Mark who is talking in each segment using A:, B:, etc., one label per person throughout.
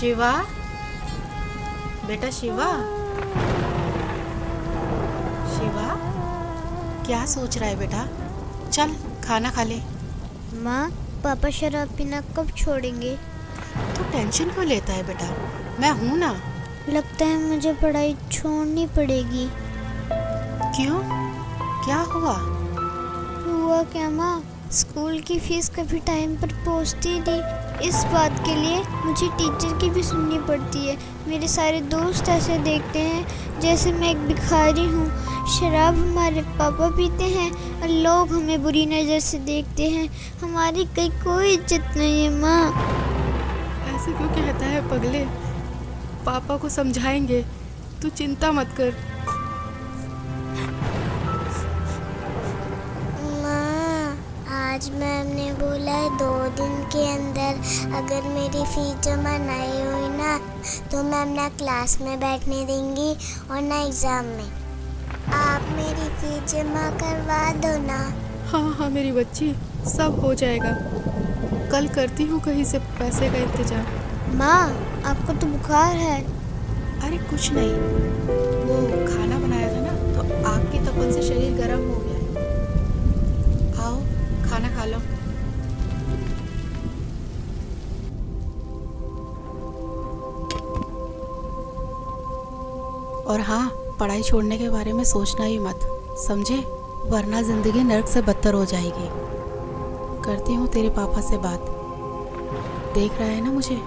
A: शिवा, बेटा शिवा, शिवा क्या सोच रहा है बेटा? चल खाना खा ले।
B: माँ, पापा शराब पीना कब छोड़ेंगे?
A: तू टेंशन क्यों लेता है बेटा, मैं हूं ना।
B: लगता है मुझे पढ़ाई छोड़नी पड़ेगी।
A: क्यों, क्या हुआ?
B: हुआ क्या माँ, स्कूल की फीस कभी टाइम पर पहुँचती नहीं। इस बात के लिए मुझे टीचर की भी सुननी पड़ती है। मेरे सारे दोस्त ऐसे देखते हैं जैसे मैं एक भिखारी हूँ। शराब हमारे पापा पीते हैं और लोग हमें बुरी नज़र से देखते हैं। हमारी कहीं कोई इज्जत नहीं है माँ।
A: ऐसे क्यों कहता है पगले? पापा को समझाएंगे, तू चिंता मत कर।
B: माँ, आज मैम ने बोला है 2 दिन के अंदर अगर मेरी फीस जमा नहीं हुई ना तो मैम ना क्लास में बैठने देंगी और ना एग्ज़ाम में। आप मेरी फीस जमा करवा दो ना।
A: हाँ हाँ मेरी बच्ची, सब हो जाएगा। कल करती हूँ कहीं से पैसे का इंतजाम।
B: माँ, आपको तो बुखार है।
A: अरे कुछ नहीं, वो खाना बनाया था ना तो आग की तपन से शरीर गर्म हो गया है। आओ खाना खा लो। और हाँ, पढ़ाई छोड़ने के बारे में सोचना ही मत, समझे? वरना जिंदगी नर्क से बदतर हो जाएगी। करती हूँ तेरे पापा से बात। देख रहा है ना मुझे?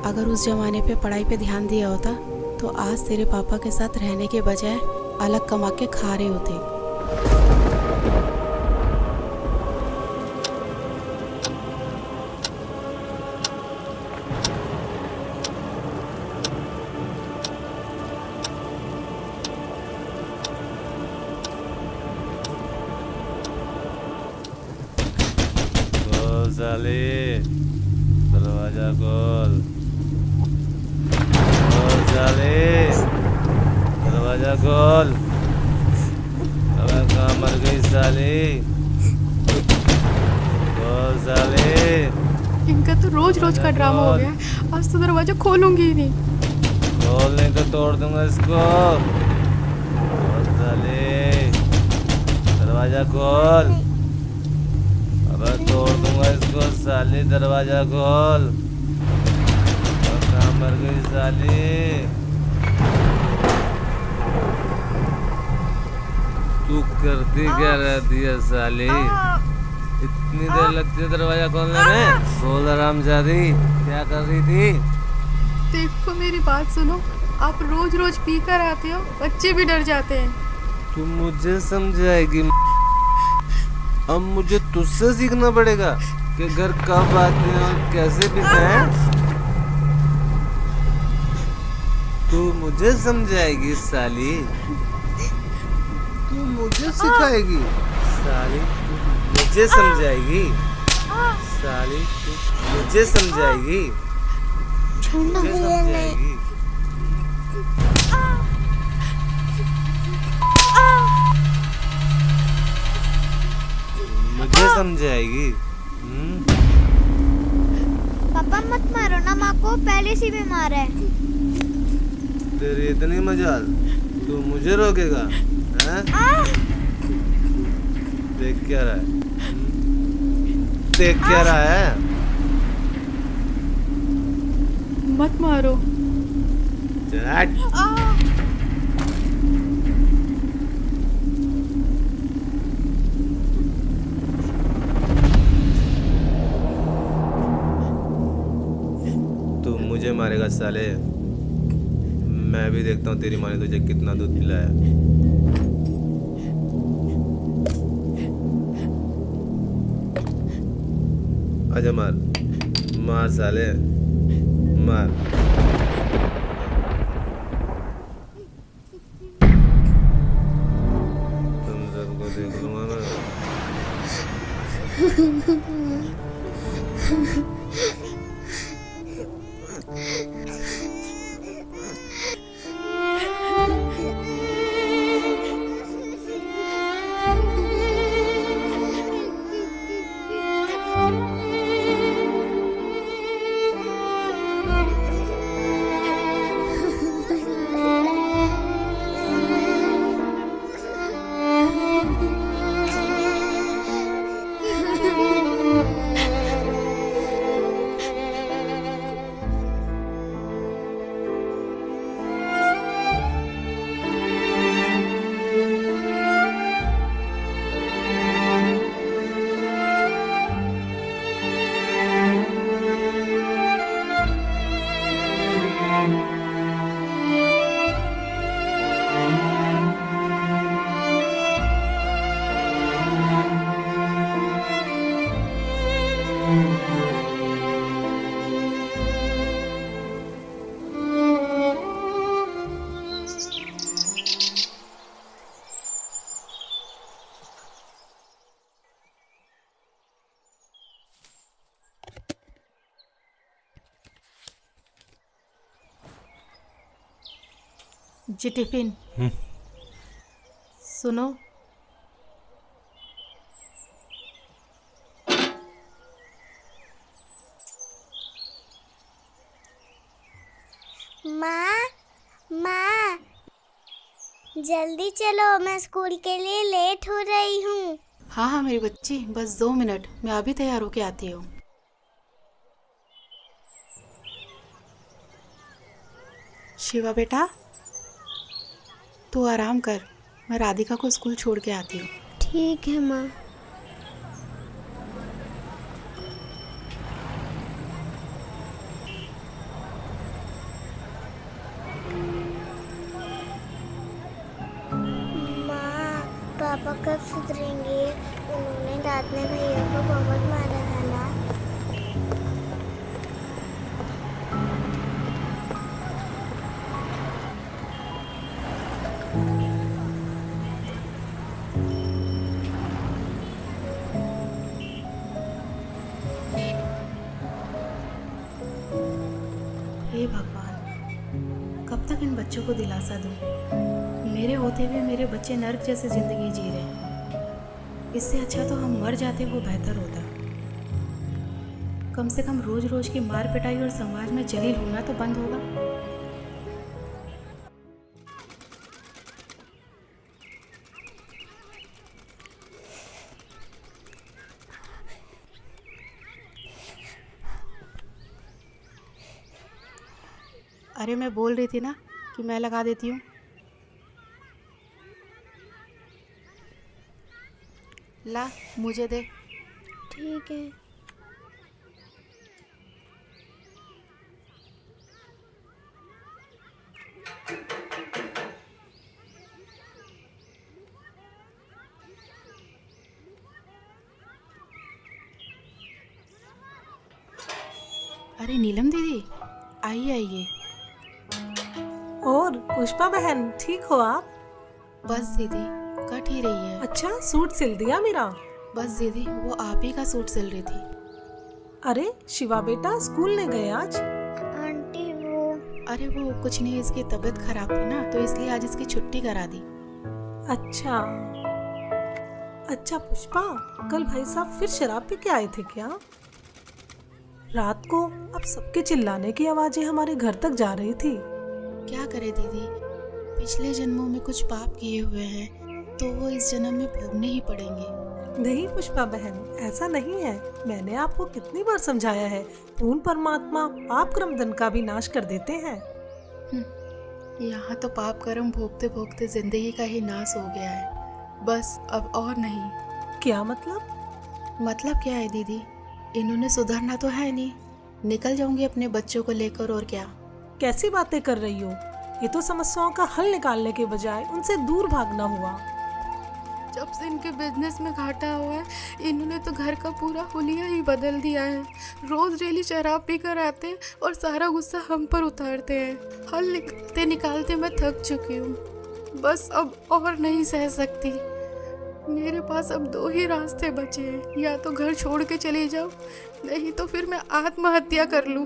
A: अगर उस जमाने पे पढ़ाई पे ध्यान दिया होता तो आज तेरे पापा के साथ रहने के बजाय अलग कमा के खा रहे होते।
C: खोल साले, दरवाजा खोल। खोल साले, दरवाजा खोल। अबे कहाँ मर गई साली? खोल साले।
A: इनका तो रोज रोज का ड्रामा हो गया। आज तो दरवाजा खोलूंगी ही नहीं।
C: खोल नहीं तो तोड़ दूंगा इसको। खोल साले, दरवाजा खोल। अबे तोड़ दूंगा इसको साली, दरवाजा खोल। कहाँ मर गई साली? तू करती क्या रहती है साली? इतनी देर लगती है दरवाजा खोलने में? बोल हरामजादी, क्या कर रही थी?
A: देखो मेरी बात सुनो, आप रोज रोज पी कर आते हो, बच्चे भी डर जाते हैं।
C: तू मुझे समझाएगी? अब मुझे तुझसे सीखना पड़ेगा कि घर कब आते हैं और कैसे पीते हैं। तू मुझे समझाएगी साली? तू मुझे सिखाएगी साली? तू मुझे समझाएगी साली? तू मुझे समझाएगी? मुझे समझाएगी? मुझे समझाएगी?
B: पापा मत मारो ना माँ को, पहले से बीमार है।
C: तेरी इतनी मजाल, तू मुझे रोकेगा? हैं? देख क्या रहा है? देख क्या रहा है?
A: मत मारो।
C: चल हट। तू मुझे मारेगा साले? मैं भी देखता हूँ तेरी माँ ने तुझे कितना दूध पिलाया। आजा मार, मार साले, मार। तुम सबको देख लूंगा मैं।
A: जी टिफिन। सुनो,
B: माँ, माँ, जल्दी चलो, मैं स्कूल के लिए लेट हो रही हूँ।
A: हाँ हाँ मेरी बच्ची, बस 2 मिनट, मैं अभी तैयार होके आती हूँ। शिवा बेटा, तू आराम कर, मैं राधिका को स्कूल छोड़ के आती हूँ।
B: ठीक है माँ। माँ, पापा कब सुधरेंगे? उन्होंने रात में भैया को बहुत मारा है ना।
A: हे भगवान, कब तक इन बच्चों को दिलासा दूँ? मेरे होते हुए मेरे बच्चे नर्क जैसे जिंदगी जी रहे हैं। इससे अच्छा तो हम मर जाते, वो बेहतर होता। कम से कम रोज रोज की मार पिटाई और समाज में जलील होना तो बंद होगा। अरे मैं बोल रही थी ना कि मैं लगा देती हूँ। ला, मुझे दे।
B: ठीक है।
A: अरे नीलम दीदी, आइए आइए।
D: और पुष्पा बहन, ठीक हो आप?
A: बस दीदी, कट ही रही है।
D: अच्छा, सूट सिल दिया मेरा?
A: बस दीदी, वो आप ही का सूट सिल रही थी।
D: अरे शिवा बेटा स्कूल नहीं गए आज?
B: आंटी
A: अरे वो कुछ नहीं, इसकी तबीयत खराब थी ना, तो इसलिए आज इसकी छुट्टी करा दी।
D: अच्छा अच्छा पुष्पा, कल भाई साहब फिर शराब पी के आए थे क्या? रात को अब सबके चिल्लाने की आवाजें हमारे घर तक जा रही थी।
A: क्या करे दीदी, पिछले जन्मों में कुछ पाप किए हुए हैं तो वो इस जन्म में भोगने ही पड़ेंगे।
D: नहीं पुष्पा बहन, ऐसा नहीं है। मैंने आपको कितनी बार समझाया है, पूर्ण परमात्मा पाप कर्म दंड का भी नाश कर देते हैं।
A: यहाँ तो पाप कर्म भोगते भोगते जिंदगी का ही नाश हो गया है, बस अब और नहीं।
D: क्या मतलब?
A: मतलब क्या है दीदी, इन्होंने सुधरना तो है नहीं, निकल जाऊंगी अपने बच्चों को लेकर, और क्या।
D: कैसी बातें कर रही हो? ये तो समस्याओं का हल निकालने के बजाय उनसे दूर भागना हुआ।
A: जब से इनके बिजनेस में घाटा हुआ है, इन्होंने तो घर का पूरा हुलिया ही बदल दिया है। रोज डेली शराब पी कर आते हैं और सारा गुस्सा हम पर उतारते हैं। हल निकालते निकालते मैं थक चुकी हूँ, बस अब और नहीं सह सकती। मेरे पास अब 2 ही रास्ते बचे हैं, या तो घर छोड़ के चली जाओ, नहीं तो फिर मैं आत्महत्या कर लूँ।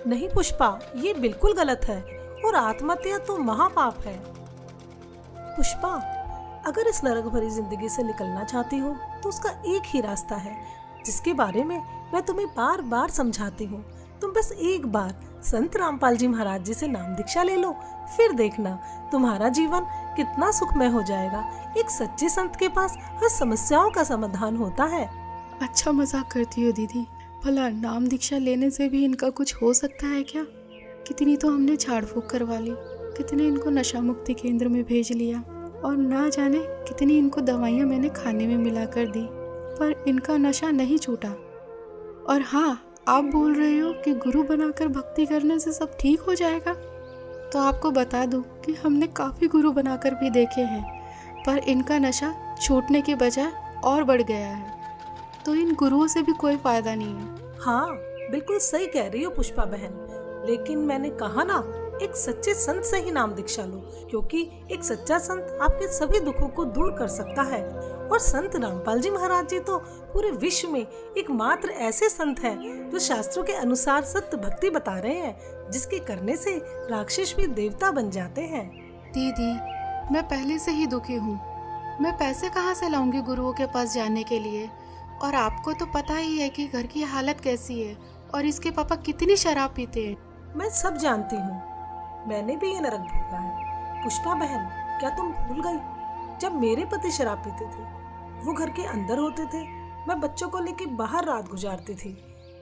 D: नहीं पुष्पा, ये बिल्कुल गलत है, और आत्महत्या तो महापाप है। पुष्पा, अगर इस नरक भरी जिंदगी से निकलना चाहती हो तो उसका एक ही रास्ता है, जिसके बारे में मैं तुम्हें बार बार समझाती हूँ। तुम बस एक बार संत रामपाल जी महाराज जी से नाम दीक्षा ले लो, फिर देखना तुम्हारा जीवन कितना सुखमय हो जाएगा। एक सच्चे संत के पास हर समस्याओं का समाधान होता है।
A: अच्छा मजाक करती हो दीदी, भला नाम दीक्षा लेने से भी इनका कुछ हो सकता है क्या? कितनी तो हमने झाड़ फूक करवा ली, कितने इनको नशा मुक्ति केंद्र में भेज लिया, और ना जाने कितनी इनको दवाइयाँ मैंने खाने में मिला कर दी, पर इनका नशा नहीं छूटा। और हाँ, आप बोल रहे हो कि गुरु बनाकर भक्ति करने से सब ठीक हो जाएगा, तो आपको बता दूं कि हमने काफ़ी गुरु बनाकर भी देखे हैं, पर इनका नशा छूटने के बजाय और बढ़ गया है, तो इन गुरुओं से भी कोई फायदा नहीं है।
D: हाँ बिल्कुल सही कह रही हो पुष्पा बहन, लेकिन मैंने कहा ना, एक सच्चे संत से ही नाम दीक्षा लो, क्योंकि एक सच्चा संत आपके सभी दुखों को दूर कर सकता है। और संत रामपाल जी महाराज जी तो पूरे विश्व में एकमात्र ऐसे संत हैं जो शास्त्रों के अनुसार सत्य भक्ति बता रहे हैं, जिसके करने से राक्षस भी देवता बन जाते हैं।
A: दीदी, मैं पहले से ही दुखी हूँ। मैं पैसे कहाँ से लाऊंगी गुरुओं के पास जाने के लिए? और आपको तो पता ही है कि घर की हालत कैसी है और इसके पापा कितनी शराब पीते हैं।
D: मैं सब जानती हूँ, मैंने भी ये नरक भोगा है। पुष्पा बहन, क्या तुम भूल गई? जब मेरे पति शराब पीते थे, वो घर के अंदर होते थे, मैं बच्चों को लेके बाहर रात गुजारती थी।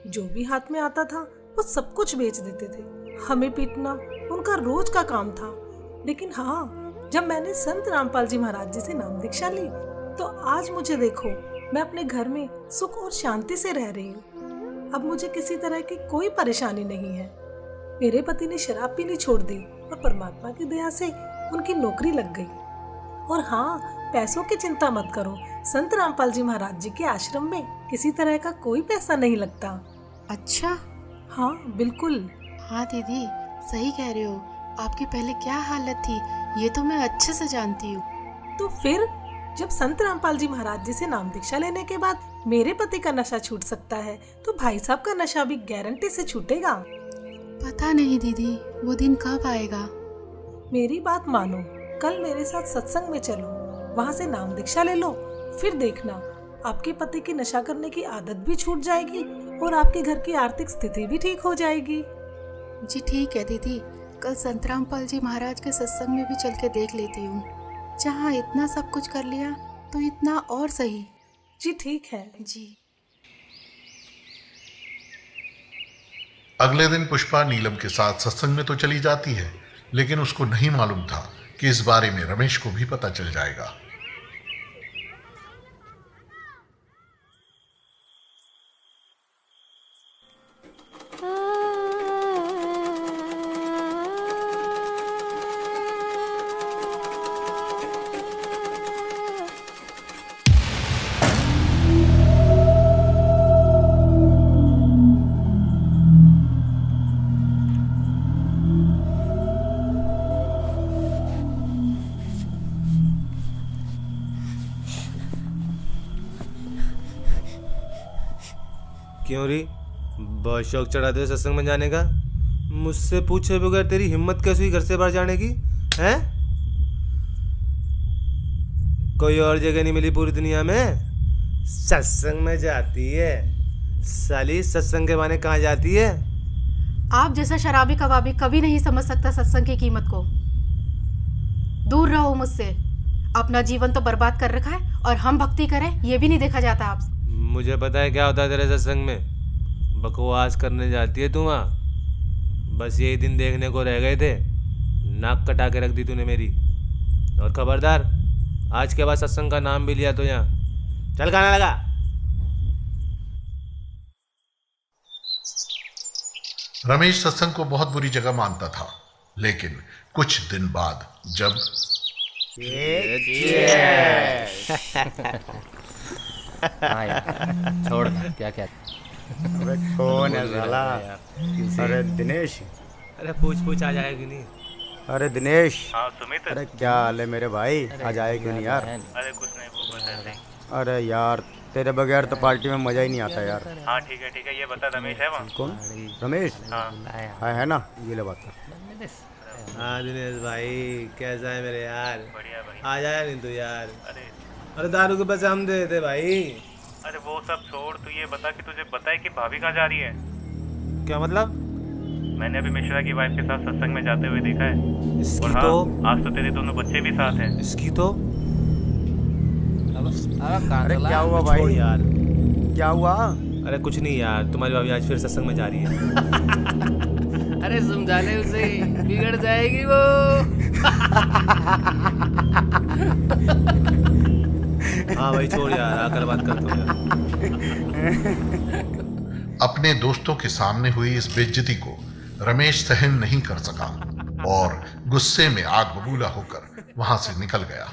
D: जो भी हाथ में आता था वो सब कुछ बेच देते थे। हमें पीटना उनका रोज का काम था। लेकिन हाँ, जब मैंने संत रामपाल जी महाराज जी से नाम दीक्षा ली, तो आज मुझे देखो, मैं अपने घर में सुख और शांति से रह रही हूँ। अब मुझे किसी तरह की कोई परेशानी नहीं है। मेरे पति ने शराब पीनी छोड़ दी और परमात्मा की दया से उनकी नौकरी लग गई। और हाँ, पैसों की चिंता मत करो, संत रामपाल जी महाराज जी के आश्रम में किसी तरह का कोई पैसा नहीं लगता।
A: अच्छा।
D: हाँ बिल्कुल।
A: हाँ दीदी, सही कह रहे हो। आपकी पहले क्या हालत थी ये तो मैं अच्छे से जानती हूँ।
D: तो फिर जब संत रामपाल जी महाराज जी से नाम दीक्षा लेने के बाद मेरे पति का नशा छूट सकता है, तो भाई साहब का नशा भी गारंटी से छूटेगा।
A: पता नहीं दीदी, वो दिन कब आएगा।
D: मेरी बात मानो, कल मेरे साथ सत्संग में चलो, वहाँ से नाम दीक्षा ले लो। फिर देखना, आपके पति की नशा करने की आदत भी छूट जाएगी और आपके घर की आर्थिक स्थिति भी ठीक हो जाएगी।
A: जी ठीक है दीदी, कल संत रामपाल जी महाराज के सत्संग में भी चल के देख लेती हूँ। जहाँ इतना सब कुछ कर लिया तो इतना और सही।
D: जी ठीक है
A: जी।
E: अगले दिन पुष्पा नीलम के साथ सत्संग में तो चली जाती है, लेकिन उसको नहीं मालूम था कि इस बारे में रमेश को भी पता चल जाएगा।
C: क्यों री, बहुत शौक चढ़ाते हो सत्संग में जाने का? मुझसे पूछे बगैर तेरी हिम्मत कैसे हुई घर से बाहर जाने की? हैं? कोई और जगह नहीं मिली पूरी दुनिया में? सत्संग में जाती है साली, सत्संग के बहाने कहाँ जाती है?
A: आप जैसा शराबी कबाबी कभी नहीं समझ सकता सत्संग की कीमत को। दूर रहो मुझसे। अपना जीवन तो बर्बाद कर रखा है और हम भक्ति करें ये भी नहीं देखा जाता आपसे।
C: मुझे पता है क्या होता है तेरे सत्संग में। बकवास करने जाती है तू वहाँ। बस यही दिन देखने को रह गए थे, नाक कटा के रख दी तूने मेरी। और खबरदार, आज के बाद सत्संग का नाम भी लिया तो यहाँ चल खाना लगा।
E: रमेश सत्संग को बहुत बुरी जगह मानता था, लेकिन कुछ दिन बाद जब
F: हाँ यार, छोड़ ना, क्या क्या।
G: अबे कौन है साला? अरे दिनेश।
C: अरे पूछ आ जाएगा कि नहीं?
G: अरे दिनेश।
H: हाँ सुमित।
G: अरे क्या हाल है मेरे भाई? आज आए क्यों नहीं यार?
H: अरे कुछ नहीं, वो बस ऐसे ही।
G: अरे यार तेरे बगैर तो पार्टी में मजा ही नहीं आता यार।
H: हाँ ठीक है, ये बता रमेश है वहाँ?
G: कौन? रमेश?
H: हाँ
G: है ना, ये ले बात।
C: हाँ दिनेश भाई, कैसा है मेरे यार?
H: बढ़िया भाई।
C: आ जाया नहीं तू यार?
H: अरे
C: अरे दारू के पैसे हम दे देते भाई।
H: अरे वो सब छोड़, तू ये बता कि तुझे पता है कि भाभी कहाँ जा रही है?
C: क्या मतलब?
H: मैंने अभी मिश्रा की वाइफ के साथ सत्संग में जाते हुए देखा है।
C: इसकी
H: और हाँ,
C: तो
H: आज तो तेरे दोनों बच्चे भी साथ हैं।
C: इसकी तो
G: अरे क्या हुआ
C: छोड़
G: भाई?
C: यार।
G: क्या हुआ?
C: अरे कुछ नहीं यार, तुम्हारी भाभी आज फिर सत्संग में जा रही है।
F: अरे समझाने उसे, बिगड़ जाएगी वो।
C: हाँ भाई छोड़ यार, आकर बात करता हूँ यार।
E: अपने दोस्तों के सामने हुई इस बेइज्जती को रमेश सहन नहीं कर सका और गुस्से में आग बबूला होकर वहां से निकल गया।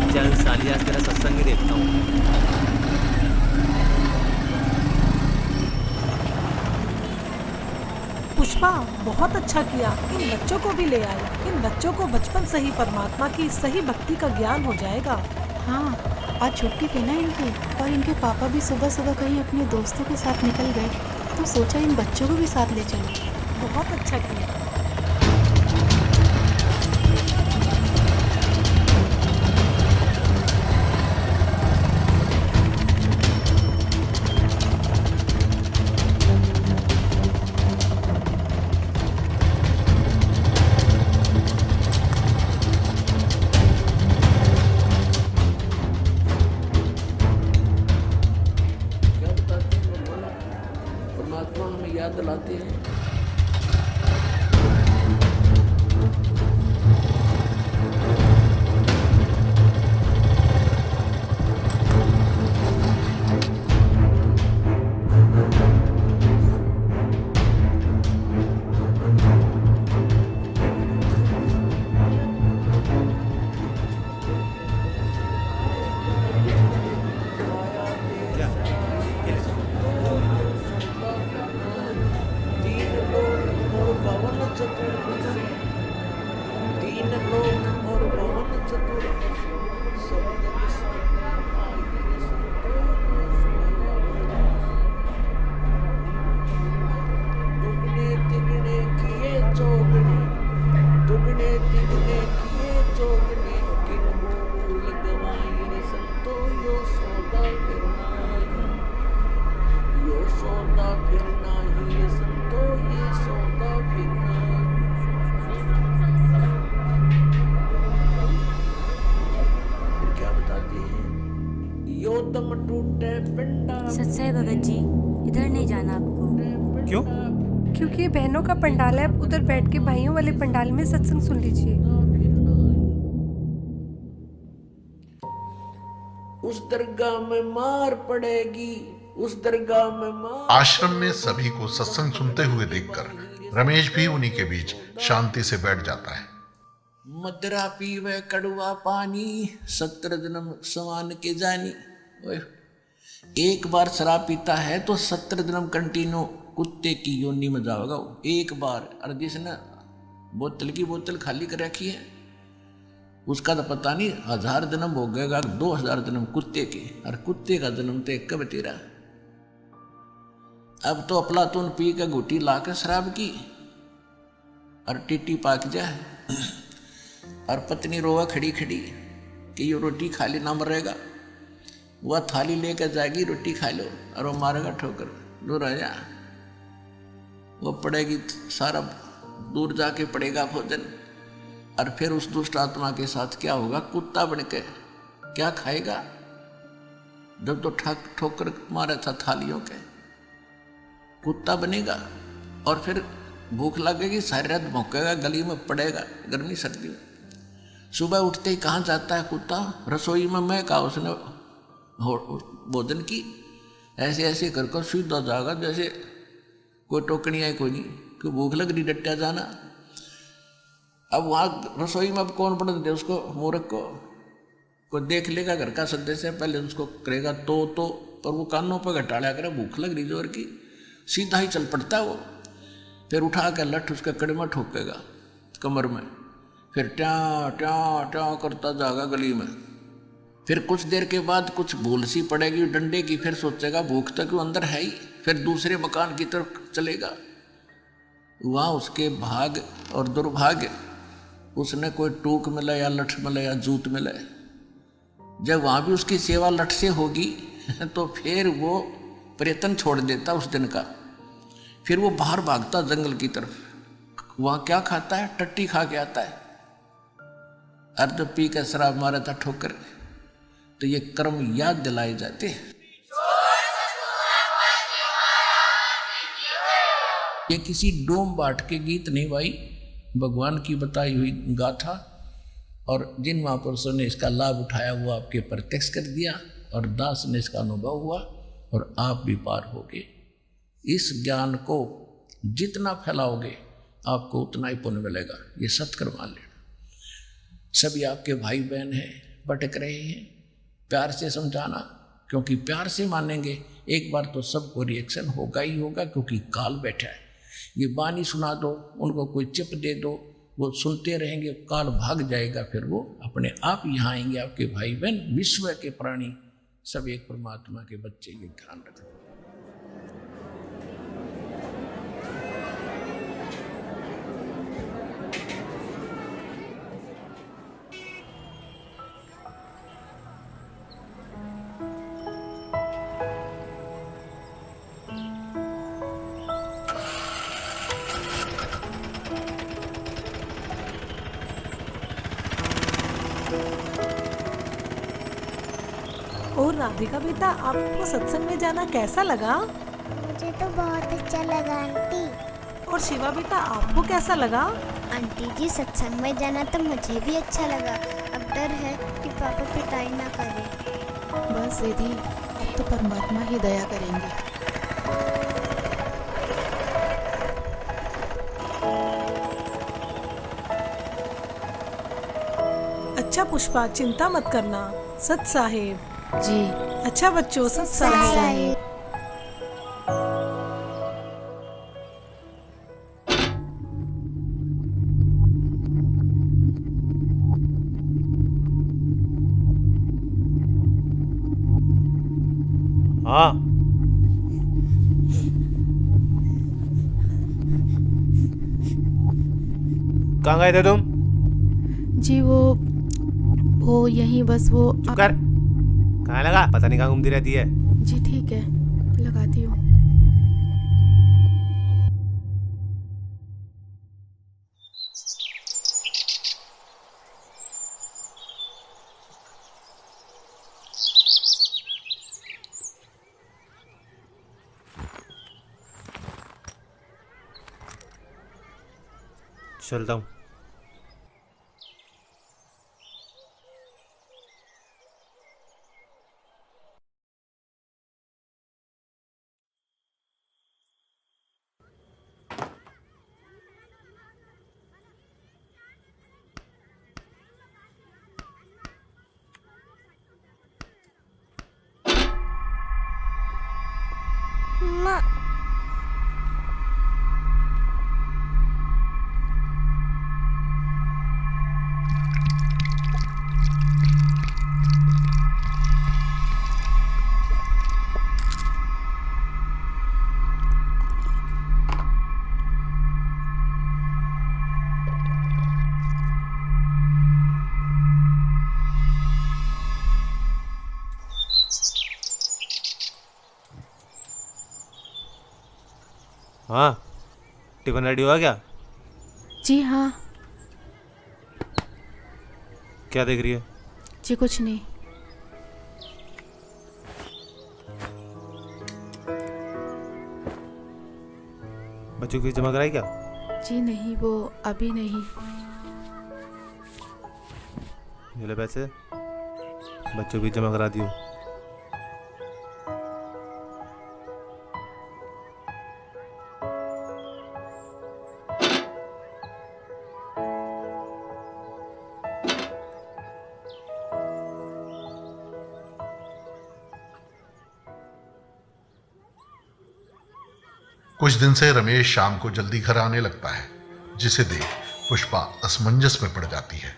C: चल साली, आज तेरा सत्संग
D: पुष्पा, बहुत अच्छा किया, इन बच्चों को भी ले आए। इन बच्चों को बचपन से ही परमात्मा की सही भक्ति का ज्ञान हो जाएगा।
A: हाँ, आज छुट्टी थी ना इनकी, और इनके पापा भी सुबह सुबह कहीं अपने दोस्तों के साथ निकल गए, तो सोचा इन बच्चों को भी साथ ले चलो।
D: बहुत अच्छा किया।
I: क्या बताते हैं भगवान, परमात्मा हमें याद दिलाते हैं। तीन लोक और भवन चतुर्दशी, तीन लोक और भवन चतुर्दशी, सब जग संतान दुगने तिगने किए चौगने, दुगने तिगने किए चौगने, किन मूल गवाई रे संतो यो सौदा फिरनाई, यो सौदा फिरनाई रे संतो ये सौदा फिरनाई। फिर क्या बताते हैं, यो दम टूटे पिंडा,
J: सच है भगत जी, इधर नहीं जाना आपको।
I: क्यों?
K: क्योंकि ये बहनों का पंडाल है, आप उधर बैठ के भाइयों वाले पंडाल में सत्संग सुन लीजिए।
I: उस दरगाह में मार पड़ेगी, उस दरगाह में मार।
E: आश्रम में सभी को सत्संग सुनते हुए देखकर रमेश भी उन्हीं के बीच शांति से बैठ जाता है।
I: मदरा पीवे कड़वा पानी, 17 जन्म समान के जानी। ओए, एक बार शराब पीता है तो 17 जन्म कंटिन्यू कुत्ते की योनि में जाओगा वो, एक बार। और जिसने बोतल की बोतल खाली कर रखी है उसका तो पता नहीं 1000 जन्म हो गएगा, 2000 जन्म कुत्ते के, और कुत्ते का जन्म तो एक कब तेरा। अब तो अफलातून पी के घुटी ला के शराब की और टिट्टी पाक जाए, और पत्नी रोवा खड़ी खड़ी कि ये रोटी खा ले ना मरेगा। वह थाली लेकर जाएगी, रोटी खा लो, और वो मारेगा ठोकर, दूर आ जा। वो पड़ेगी सारा दूर जाके पड़ेगा भोजन, और फिर उस दुष्ट आत्मा के साथ क्या होगा, कुत्ता बन के क्या खाएगा। जब तो ठोकर मारा था थालियों के, कुत्ता बनेगा, और फिर भूख लगेगी, सारी रात भौंकेगा, गली में पड़ेगा गर्मी सर्दी में। सुबह उठते ही कहाँ जाता है कुत्ता, रसोई में। मैं कहा उसने भोजन की, ऐसे ऐसे कर कर सीधा जाएगा जैसे कोई टोकनी है कोई नहीं, कि भूख लग रही डट्टा जाना। अब वहाँ रसोई में अब कौन पढ़ दे उसको, मूर्ख को। कोई देख लेगा घर का सदस्य, पहले उसको करेगा तो, पर वो कानों पर घटाड़ा करे, भूख लग रही जोर की, सीधा ही चल पड़ता है वो। फिर उठा कर लठ उसके कड़े में ठोकेगा कमर में, फिर ट्या ट्या ट्या करता जाएगा गली में। फिर कुछ देर के बाद कुछ भूल सी पड़ेगी डंडे की, फिर सोचेगा भूख तक वो अंदर है ही, फिर दूसरे मकान की तरफ चलेगा। वहाँ उसके भाग और दुर्भाग्य, उसने कोई टूक मिला या लठ मिला या जूत मिला। जब वहाँ भी उसकी सेवा लठ से होगी तो फिर वो प्रयत्न छोड़ देता उस दिन का, फिर वो बाहर भागता जंगल की तरफ। वहाँ क्या खाता है, टट्टी खा के आता है। अर्ध पी के शराब मारा था ठोकर। तो ये कर्म याद दिलाए जाते हैं। ये किसी डोम बाट के गीत नहीं भाई, भगवान की बताई हुई गाथा, और जिन महापुरुषों ने इसका लाभ उठाया वो आपके प्रत्यक्ष कर दिया, और दास ने इसका अनुभव हुआ, और आप भी पार हो गए। इस ज्ञान को जितना फैलाओगे आपको उतना ही पुण्य मिलेगा, ये सत्कर्म मान लेना। सभी आपके भाई बहन हैं, भटक रहे हैं, प्यार से समझाना, क्योंकि प्यार से मानेंगे एक बार तो सबको रिएक्शन होगा ही होगा, क्योंकि काल बैठा है। ये बानी सुना दो, उनको कोई चिप दे दो, वो सुनते रहेंगे, काल भाग जाएगा, फिर वो अपने आप यहाँ आएंगे। आपके भाई बहन विश्व के प्राणी सब एक परमात्मा के बच्चे, ये ध्यान रखना।
D: और राधिका बेटा, आपको सत्संग में जाना कैसा लगा?
B: मुझे तो बहुत अच्छा लगा आंटी।
D: और शिवा बेटा, आपको कैसा लगा?
B: आंटी जी, सत्संग में जाना तो मुझे भी अच्छा लगा। अब डर है कि पापा पिटाई ना करे।
A: बस दीदी, अब तो परमात्मा ही दया करेंगे।
D: अच्छा पुष्पा, चिंता मत करना। सत साहेब
A: जी।
D: अच्छा बच्चों, सत साहेब।
C: हाँ, कहाँ गए थे तुम?
A: जी वो यहीं बस वो
C: चुप कर। कहाँ लगा? पता नहीं कहाँ घूमती रहती है।
A: जी ठीक है, लगाती हूँ।
C: चलता हूँ।
B: माँ,
C: हाँ, टिफिन रेडी हुआ क्या?
A: जी हाँ।
C: क्या देख रही है?
A: जी कुछ नहीं।
C: बच्चों की फीस जमा कराई क्या?
A: जी नहीं, वो अभी नहीं।
C: ये ले पैसे, बच्चों की फीस जमा करा दियो।
E: कुछ दिन से रमेश शाम को जल्दी घर आने लगता है, जिसे देख पुष्पा असमंजस में पड़ जाती है।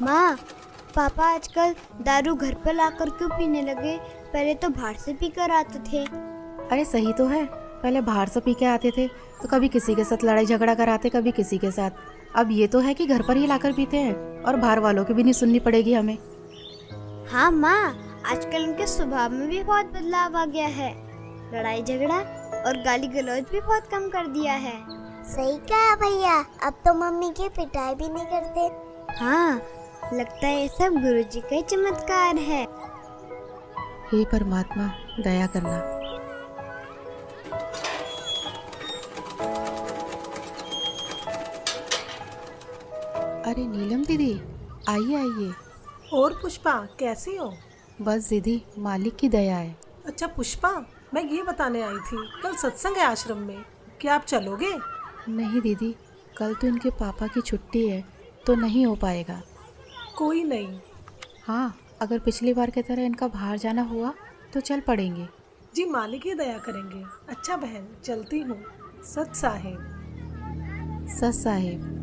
B: माँ, पापा आजकल दारू घर पर लाकर क्यों पीने लगे? पहले तो बाहर से पीकर आते थे।
A: अरे सही तो है, पहले बाहर से पी के आते थे तो कभी किसी के साथ लड़ाई झगड़ा कराते, कभी किसी के साथ। अब ये तो है कि घर पर ही लाकर पीते हैं और बाहर वालों की भी नहीं सुननी पड़ेगी हमें।
B: हाँ माँ, आजकल उनके स्वभाव में भी बहुत बदलाव आ गया है। लड़ाई झगड़ा और गाली गलौज भी बहुत कम कर दिया है। सही कहा भैया, अब तो मम्मी की पिटाई भी नहीं करते। हाँ, लगता है ये सब गुरुजी का ही चमत्कार है।
A: हे परमात्मा, दया करना। अरे नीलम दीदी, आइए आइए।
D: और पुष्पा कैसी हो?
A: बस दीदी, मालिक की दया है।
D: अच्छा पुष्पा, मैं ये बताने आई थी, कल सत्संग है आश्रम में, क्या आप चलोगे?
A: नहीं दीदी, कल तो इनके पापा की छुट्टी है तो नहीं हो पाएगा।
D: कोई नहीं।
A: हाँ, अगर पिछली बार की तरह इनका बाहर जाना हुआ तो चल पड़ेंगे।
D: जी मालिक ही दया करेंगे। अच्छा बहन, चलती हूँ। सत साहेब।
A: सत साहेब।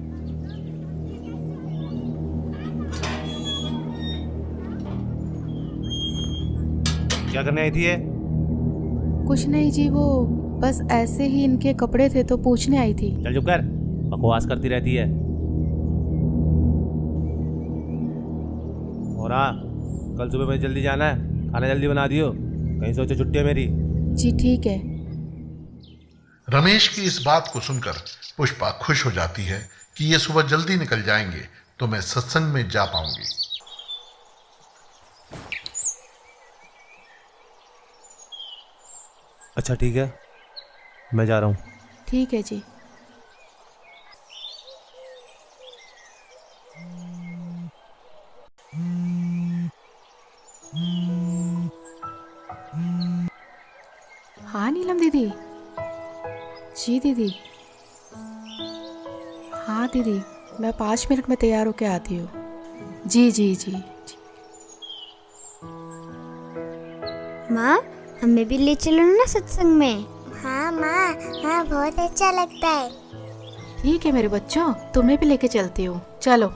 C: क्या करने आई थी ये?
A: कुछ नहीं जी, वो बस ऐसे ही इनके कपड़े थे तो पूछने आई थी।
C: चल चुप कर, बकवास करती रहती है। और हाँ, कल सुबह मुझे जल्दी जाना है, खाना जल्दी बना दियो, कहीं सोचो छुट्टी है मेरी।
A: जी ठीक है।
E: रमेश की इस बात को सुनकर पुष्पा खुश हो जाती है कि ये सुबह जल्दी निकल जाएंगे तो मैं सत्संग में जा पाऊंगी।
C: अच्छा ठीक है, मैं जा रहा हूँ।
A: ठीक है जी। हाँ नीलम दीदी। जी दीदी। हाँ दीदी, मैं 5 मिनट में तैयार होके आती हूँ। जी जी जी जी।
B: माँ, हमें भी ले चलो ना सत्संग में। हाँ माँ, हाँ बहुत अच्छा लगता है।
A: ठीक है मेरे बच्चों, तुम्हें भी लेके चलती हूँ, चलो।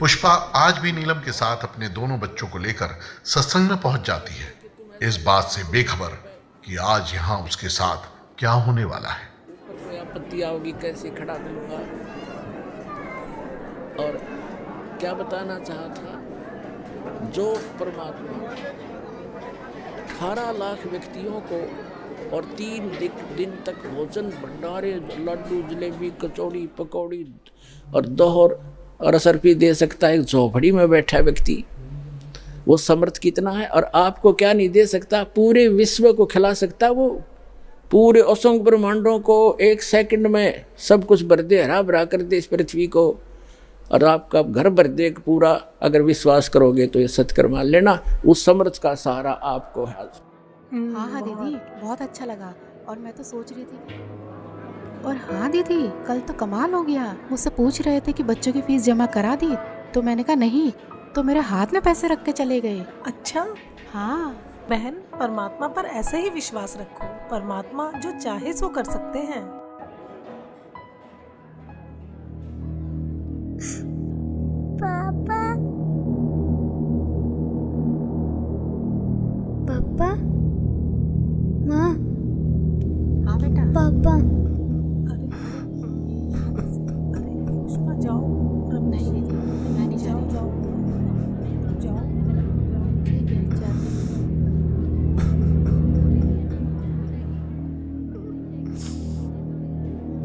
E: पुष्पा आज भी नीलम के साथ अपने दोनों बच्चों को लेकर सत्संग में पहुंच जाती है, इस बात से बेखबर कि आज यहाँ उसके साथ क्या होने वाला है।
I: कोई आपत्ति आओगी कैसे खड़ा करूंगा। और क्या बताना चाहा था, जो परमात्मा 18 लाख व्यक्तियों को और 3 दिन तक भोजन भंडारे, लड्डू, जलेबी, कचौड़ी, पकौड़ी और दोहर और असरफी दे सकता है एक झोपड़ी में बैठा व्यक्ति, वो समर्थ कितना है। और आपको क्या नहीं दे सकता, पूरे विश्व को खिला सकता, वो पूरे असंख्य ब्रह्मांडों को 1 सेकंड में सब कुछ भर दे, हरा भरा कर दे इस पृथ्वी को, और आपका घर भर दे पूरा। अगर विश्वास करोगे तो ये सत्कर मान लेना, उस समर्थ का सहारा आपको है।
A: हाँ हाँ दीदी, बहुत अच्छा लगा। और मैं तो सोच रही थी और हाँ दीदी, कल तो कमाल हो गया। मुझसे पूछ रहे थे कि बच्चों की फीस जमा करा दी, तो मैंने कहा नहीं, तो मेरे हाथ में पैसे रख के चले गए।
D: अच्छा
A: हाँ
D: बहन, परमात्मा पर ऐसे ही विश्वास रखो, परमात्मा जो चाहे सो कर सकते हैं।
B: पापा, पापा, माँ,
A: हाँ बेटा।
B: पापा।
D: अरे पुष्पा जाओ।
A: नहीं दीदी, मैं नहीं जा रही।
D: जाओ जाओ।
A: ठीक है, जाती हूँ।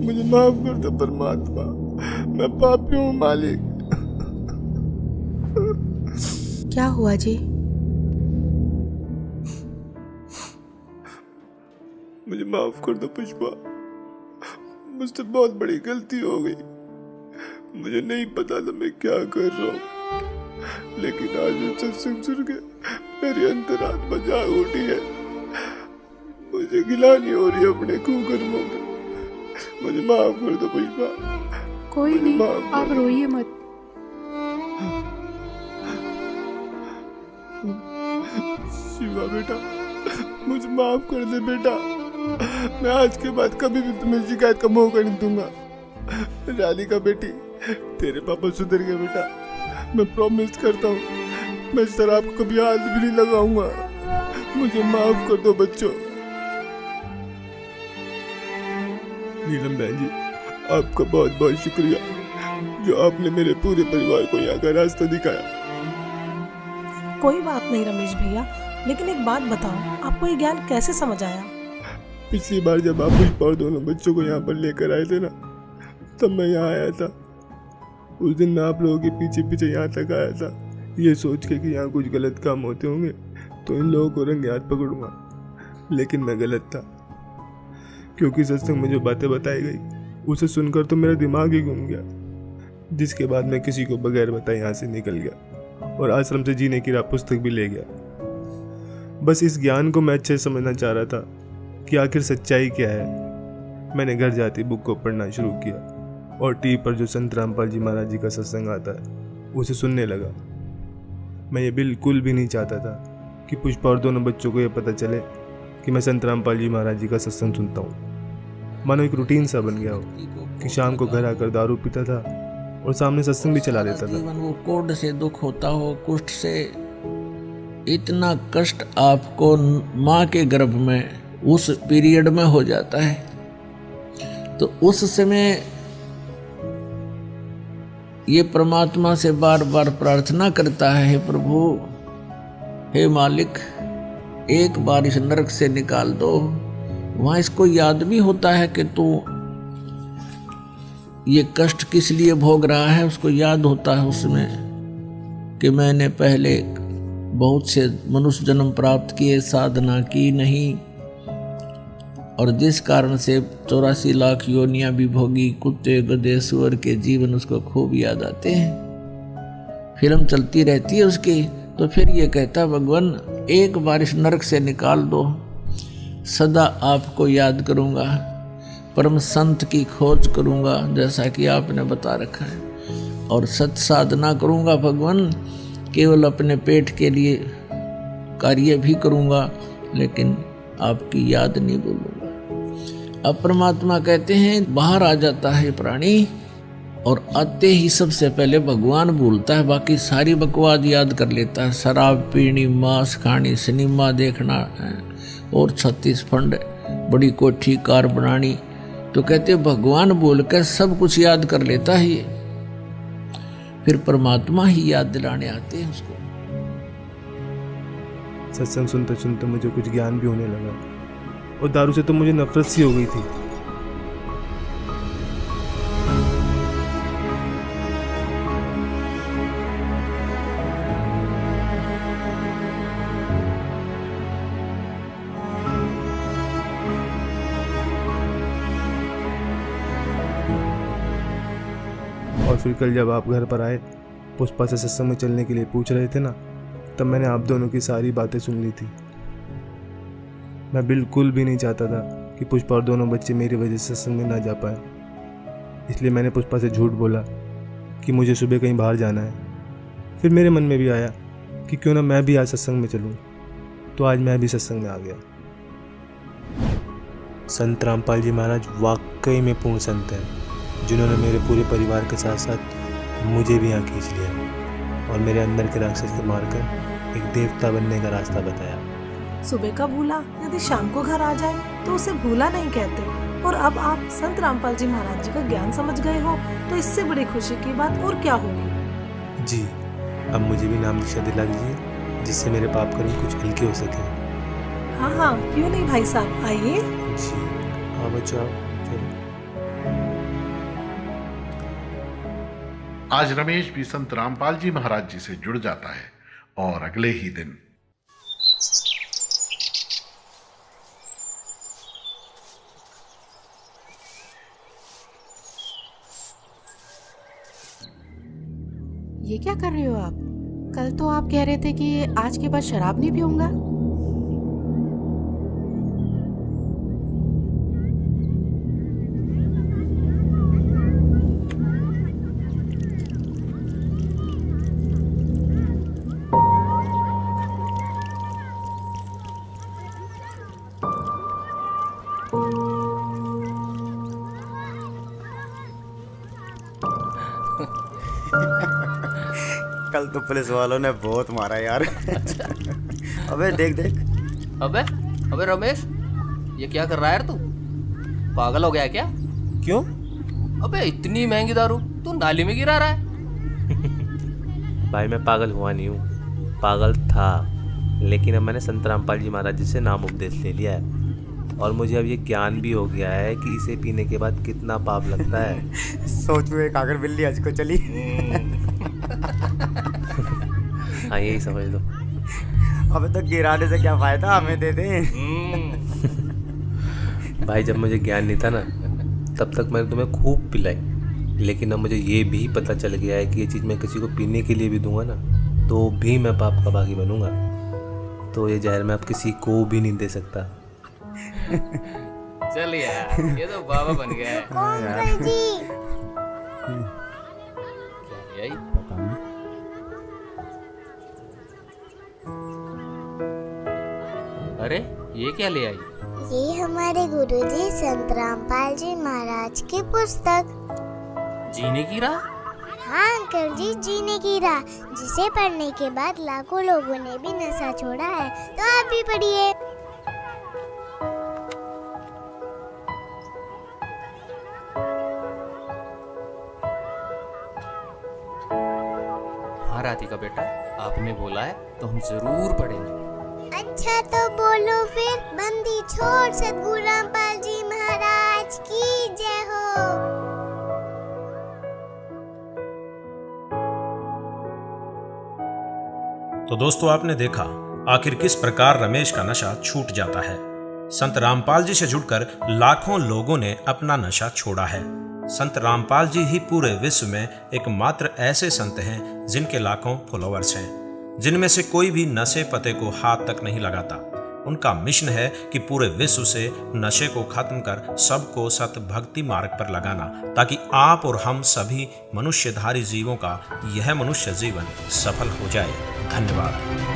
G: मुझे माफ कर दो परमात्मा, मैं पापी हूँ मालिक।
A: क्या हुआ जी?
G: मुझे माफ कर दो पुष्पा, मुझसे बहुत बड़ी गलती हो गई। मुझे नहीं पता था मैं क्या कर रहा हूँ, लेकिन आज ये सत्संग सुन के मेरी अंतरात्मा जाग उठी है। मुझे गिलानी हो रही है अपने कुकर्मों में। मुझे माफ कर दो पुष्पा।
K: कोई
G: मुझे
K: नहीं,
G: माफ कर
K: आप
G: दो।
K: रोइए मत।
G: शिवा बेटा, मुझे माफ कर दे बेटा। मैं आज के बाद कभी भी तुम्हें शिकायत का मौका नहीं दूंगा। राधिका बेटी, तेरे पापा सुधर गए बेटा, मैं प्रॉमिस करता हूँ मैं शराब को कभी हाथ भी नहीं लगाऊंगा। मुझे माफ कर दो बच्चों। नीलम बहन जी, आपका बहुत बहुत शुक्रिया जो आपने मेरे पूरे परिवार को यहाँ का रास्ता दिखाया।
D: कोई बात नहीं रमेश भैया, लेकिन एक बात बताओ, आपको ये ज्ञान कैसे समझ आया?
G: पिछली बार जब आप पुष्पा और दोनों बच्चों को यहाँ पर लेकर आए थे ना, तब मैं यहाँ आया था। उस दिन मैं आप लोगों के पीछे पीछे यहाँ तक आया था, ये सोच के कि यहाँ कुछ गलत काम होते होंगे तो इन लोगों को रंगे हाथ पकड़ूंगा। लेकिन मैं गलत था, क्योंकि सत्संग में जो बातें बताई गई उसे सुनकर तो मेरा दिमाग ही घूम गया, जिसके बाद मैं किसी को बगैर बताए यहाँ से निकल गया और आश्रम से जीने की राह पुस्तक भी ले गया। बस इस ज्ञान को मैं अच्छे से समझना चाह रहा था कि आखिर सच्चाई क्या है। मैंने घर जाते बुक को पढ़ना शुरू किया और टीवी पर जो संत रामपाल जी महाराज जी का सत्संग आता है उसे सुनने लगा। मैं ये बिल्कुल भी नहीं चाहता था कि पुष्पा और दोनों बच्चों को ये पता चले कि मैं संत रामपाल जी महाराज जी का सत्संग सुनता हूँ। मानो एक रूटीन सा बन गया हो कि शाम को घर आकर दारू पीता था और सामने सत्संग भी चला देता था।
I: जीवन वो कोढ़ से दुख होता हो, कुष्ठ से, इतना कष्ट आपको माँ के गर्भ में उस पीरियड में हो जाता है। तो उस समय ये परमात्मा से बार बार प्रार्थना करता है, हे प्रभु, हे मालिक, एक बार इस नरक से निकाल दो। वहाँ इसको याद भी होता है कि तू ये कष्ट किस लिए भोग रहा है। उसको याद होता है उसमें कि मैंने पहले बहुत से मनुष्य जन्म प्राप्त किए, साधना की नहीं, और जिस कारण से 84 लाख योनियां भी भोगी, कुत्ते गधे सुअर के जीवन उसको खूब याद आते हैं। फिल्म चलती रहती है उसकी। तो फिर ये कहता, भगवान एक बार इस नरक से निकाल दो, सदा आपको याद करूँगा, परम संत की खोज करूँगा जैसा कि आपने बता रखा है, और सत साधना करूँगा भगवान, केवल अपने पेट के लिए कार्य भी करूँगा लेकिन आपकी याद नहीं भूलूंगा। अब परमात्मा कहते हैं बाहर आ जाता है प्राणी और आते ही सबसे पहले भगवान भूलता है, बाकी सारी बकवाद याद कर लेता है। शराब पीनी, मांस खानी, सिनेमा देखना और 36 फंड, बड़ी कोठी कार बनानी। तो कहते भगवान बोल कर सब कुछ याद कर लेता है ये। फिर परमात्मा ही याद दिलाने आते हैं उसको।
G: सत्संग सुनते सुनते मुझे कुछ ज्ञान भी होने लगा और दारू से तो मुझे नफरत सी हो गई थी। और फिर कल जब आप घर पर आए, पुष्पा से सत्संग में चलने के लिए पूछ रहे थे ना, तब मैंने आप दोनों की सारी बातें सुन ली थी। मैं बिल्कुल भी नहीं चाहता था कि पुष्पा और दोनों बच्चे मेरी वजह से सत्संग में ना जा पाए, इसलिए मैंने पुष्पा से झूठ बोला कि मुझे सुबह कहीं बाहर जाना है। फिर मेरे मन में भी आया कि क्यों ना मैं भी आज सत्संग में चलूं, तो आज मैं भी सत्संग में आ गया। संत रामपाल जी महाराज वाकई में पूर्ण संत हैं, जिन्होंने मेरे पूरे परिवार के साथ साथ मुझे भी यहाँ खींच लिया और मेरे अंदर के राक्षस को मारकर एक देवता बनने का रास्ता बताया।
D: सुबह का भूला यदि शाम को घर आ जाए तो उसे भूला नहीं कहते। और अब आप संत रामपाल जी महाराज जी का ज्ञान समझ गए हो तो इससे बड़ी खुशी की बात और क्या होगी।
G: जी, अब मुझे भी नाम दीक्षा दिला दीजिए, जिससे मेरे पाप कर्म कुछ हल्के हो सके।
D: हाँ हाँ, क्यों नहीं भाई साहब, आइए।
G: जी हाँ बच्चों, चलो।
E: आज रमेश भी संत रामपाल जी महाराज जी से जुड़ जाता है और अगले ही दिन
A: ये क्या कर रहे हो आप? कल तो आप कह रहे थे कि आज के बाद शराब नहीं पीऊंगा।
F: कल तो पुलिस वालों ने बहुत मारा यार। अबे देख देख।
L: अबे रमेश, ये क्या कर रहा है यार तू? पागल हो गया क्या?
C: क्यों?
L: अबे इतनी महंगी दारू तू नाली में गिरा रहा है।
C: भाई मैं पागल हुआ नहीं हूँ, पागल था, लेकिन अब मैंने संत रामपाल जी महाराज जी से नाम उपदेश ले लिया है। और मुझे अब ये ज्ञान भी हो गया है कि इसे पीने के बाद कितना पाप लगता है।
F: सोचो एक आकर बिल्ली आज को चली।
C: हाँ यही समझ लो।
F: अबे तो गिराने से क्या फायदा, हमें दे दे।
C: भाई जब मुझे ज्ञान नहीं था ना तब तक मैंने तुम्हें खूब पिलाई, लेकिन अब मुझे ये भी पता चल गया है कि ये चीज़ मैं किसी को पीने के लिए भी दूंगा ना तो भी मैं पाप का भागी बनूंगा। तो ये जहर मैं अब किसी को भी नहीं दे सकता।
L: चल यार, ये तो बाबा बन गया है।
B: अंकल जी
L: यही अरे ये क्या ले आई?
B: ये हमारे गुरुजी संत रामपाल जी महाराज की पुस्तक।
L: जीने की राह?
B: हाँ अंकल जी, जीने की राह, जिसे पढ़ने के बाद लाखों लोगों ने भी नशा छोड़ा है। तो आप भी पढ़िए।
L: हाँ राधिका बेटा, आपने बोला है तो हम जरूर पढ़ेंगे।
B: अच्छा तो बोलो फिर। बंदी छोड़ सतगुरु रामपाल जी महाराज की जय हो।
M: तो दोस्तों आपने देखा आखिर किस प्रकार रमेश का नशा छूट जाता है। संत रामपाल जी से जुड़कर लाखों लोगों ने अपना नशा छोड़ा है। संत रामपाल जी ही पूरे विश्व में एकमात्र ऐसे संत हैं जिनके लाखों फॉलोअर्स हैं, जिनमें से कोई भी नशे पते को हाथ तक नहीं लगाता। उनका मिशन है कि पूरे विश्व से नशे को खत्म कर सबको सत भक्ति मार्ग पर लगाना, ताकि आप और हम सभी मनुष्यधारी जीवों का यह मनुष्य जीवन सफल हो जाए। धन्यवाद।